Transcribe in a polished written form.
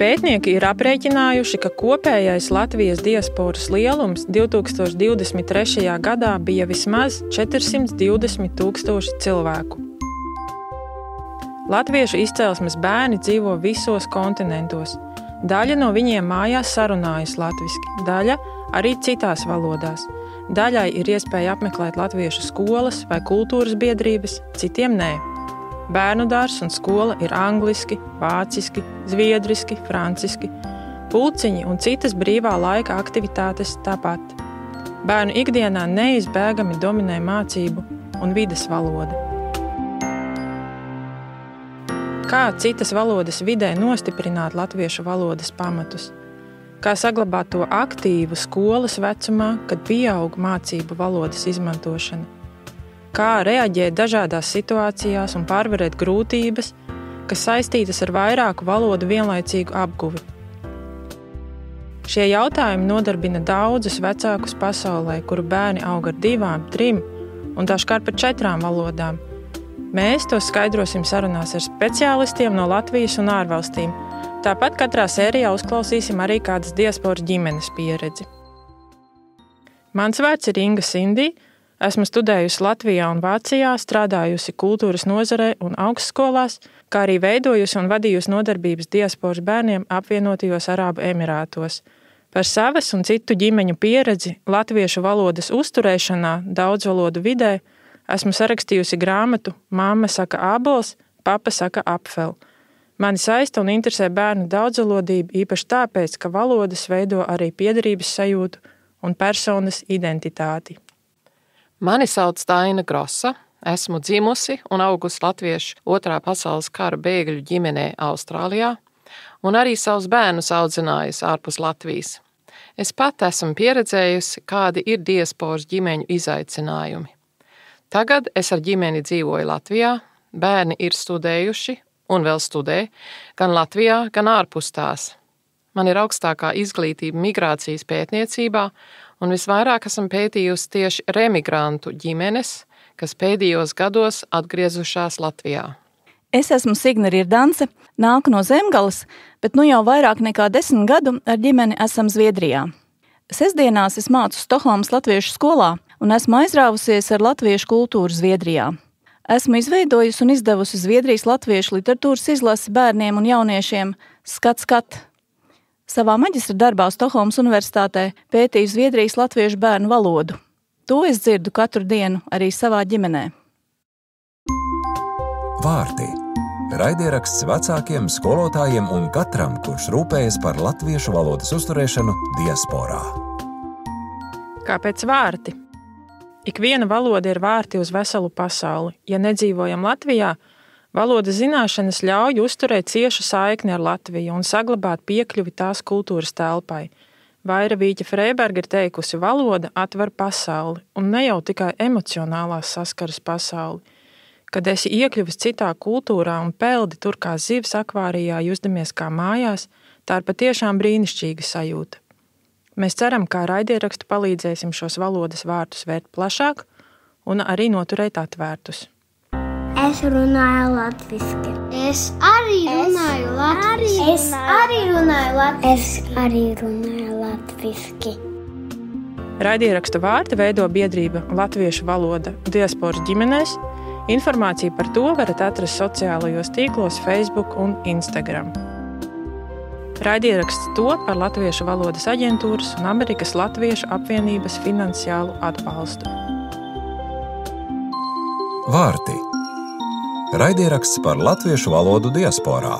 Pētnieki ir aprēķinājuši, ka kopējais Latvijas diasporas lielums 2023. gadā bija vismaz 420 000 cilvēku. Latviešu izcelsmes bērni dzīvo visos kontinentos. Daļa no viņiem mājās sarunājas latviski, daļa arī citās valodās. Daļai ir iespēja apmeklēt latviešu skolas vai kultūras biedrības, citiem nē. Bērnu dārzs un skola ir angliski, vāciski, zviedriski, franciski. Pulciņi un citas brīvā laika aktivitātes tāpat. Bērnu ikdienā neizbēgami dominē mācību un vides valoda. Kā citas valodas vidē nostiprināt latviešu valodas pamatus? Kā saglabāt to aktīvu skolas vecumā, kad pieaug mācību valodas izmantošana? Kā reaģēt dažādās situācijās un pārvarēt grūtības, kas saistītas ar vairāku valodu vienlaicīgu apguvi. Šie jautājumi nodarbina daudzus vecākus pasaulē, kuru bērni aug ar 2, 3 un dažkārt pat 4 valodām. Mēs to skaidrosim sarunās ar speciālistiem no Latvijas un ārvalstīm. Tāpat katrā sērijā uzklausīsim arī kādas diasporas ģimenes pieredzi. Mans vārds ir Inga Sindī. Esmu studējusi Latvijā un Vācijā, strādājusi kultūras nozarē un augstskolās, kā arī veidojusi un vadījusi nodarbības diasporas bērniem apvienotajos Arābu Emirātos. Par savas un citu ģimeņu pieredzi latviešu valodas uzturēšanā daudzvalodu vidē esmu sarakstījusi grāmatu Mamma saka ābols, papa saka apfel. Mani saista un interesē bērnu daudzvalodība īpaši tāpēc, ka valodas veido arī piederības sajūtu un personas identitāti. Mani sauc Daina Grosa, esmu dzimusi un augusi latviešu 2. pasaules kara bēgļu ģimenē Austrālijā un arī savus bērnus audzinājusi ārpus Latvijas. Es pat esmu pieredzējusi, kādi ir diasporas ģimeņu izaicinājumi. Tagad es ar ģimeni dzīvoju Latvijā, bērni ir studējuši un vēl studē gan Latvijā, gan ārpus tās. Man ir augstākā izglītība migrācijas pētniecībā, un visvairāk esmu pētījusi tieši remigrantu ģimenes, kas pēdējos gados atgriezušās Latvijā. Es esmu Signe Rirdance, nāku no Zemgales, bet nu jau vairāk nekā 10 gadu ar ģimeni esam Zviedrijā. Sestdienās es mācu Stokholmas latviešu skolā un esmu aizrāvusies ar latviešu kultūru Zviedrijā. Esmu izveidojusi un izdevusi Zviedrijas latviešu literatūras izlasi bērniem un jauniešiem Skat. Savā maģistra darbā Stokholmas universitātē pētīju Zviedrijas latviešu bērnu valodu. To es dzirdu katru dienu arī savā ģimenē. Vārti. Raidieraksts vecākiem, skolotājiem un katram, kurš rūpējas par latviešu valodas uzturēšanu diasporā. Kāpēc vārti? Ikviena valoda ir vārti uz veselu pasauli. Ja nedzīvojam Latvijā, valodas zināšanas ļauj uzturēt ciešu saikni ar Latviju un saglabāt piekļuvi tās kultūras telpai. Vaira Vīķa Freiberga ir teikusi, valoda atver pasauli, un ne jau tikai emocionālās saskaras pasauli. Kad esi iekļuvis citā kultūrā un peldi tur kā zivs akvārijā, justamies kā mājās, tā ir patiešām brīnišķīga sajūta. Mēs ceram, ka ar raidierakstu palīdzēsim šos valodas vārtus vērt plašāk un arī noturēt atvērtus. Es runāju latviski. Es arī runāju latviski. Es arī runāju latviski. Raidierakstu vārti veido biedrība Latviešu valoda diasporas ģimenēs. Informāciju par to varat atrast sociālajos tīklos Facebook un Instagram. Raidieraksts top ar Latviešu valodas aģentūras un Amerikas Latviešu apvienības finansiālu atbalstu. Vārti. Raidieraksts par latviešu valodu diasporā.